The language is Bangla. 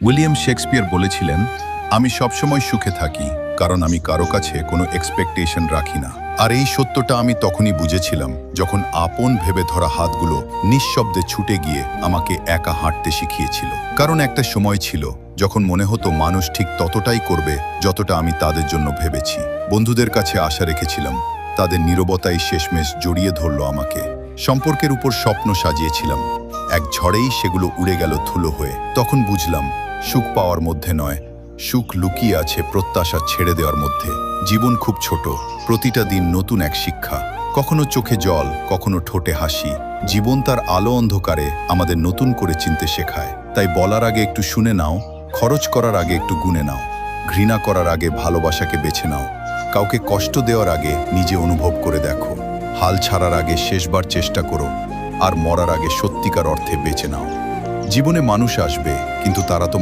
উইলিয়াম শেক্সপিয়ার বলেছিলেন, আমি সবসময় সুখে থাকি কারণ আমি কারো কাছে কোনো এক্সপেকটেশন রাখি না। আর এই সত্যটা আমি তখনই বুঝেছিলাম যখন আপন ভেবে ধরা হাতগুলো নিঃশব্দে ছুটে গিয়ে আমাকে একা হাঁটতে শিখিয়েছিল। কারণ একটা সময় ছিল যখন মনে হতো মানুষ ঠিক ততটাই করবে যতটা আমি তাদের জন্য ভেবেছি। বন্ধুদের কাছে আশা রেখেছিলাম, তাদের নীরবতাই শেষমেশ জড়িয়ে ধরল আমাকে। সম্পর্কের উপর স্বপ্ন সাজিয়েছিলাম, এক ঝড়েই সেগুলো উড়ে গেল ধুলো হয়ে। তখন বুঝলাম, সুখ পাওয়ার মধ্যে নয়, সুখ লুকিয়ে আছে প্রত্যাশা ছেড়ে দেওয়ার মধ্যে। জীবন খুব ছোট, প্রতিটা দিন নতুন এক শিক্ষা। কখনো চোখে জল, কখনো ঠোঁটে হাসি। জীবন তার আলো অন্ধকারে আমাদের নতুন করে চিনতে শেখায়। তাই বলার আগে একটু শুনে নাও, খরচ করার আগে একটু গুনে নাও, ঘৃণা করার আগে ভালোবাসাকে বেছে নাও, কাউকে কষ্ট দেওয়ার আগে নিজে অনুভব করে দেখো, হাল ছাড়ার আগে শেষবার চেষ্টা করো, আর মরার আগে সত্যিকার অর্থে বেঁচে নাও। জীবনে মানুষ আসবে, কিন্তু তারা তোমার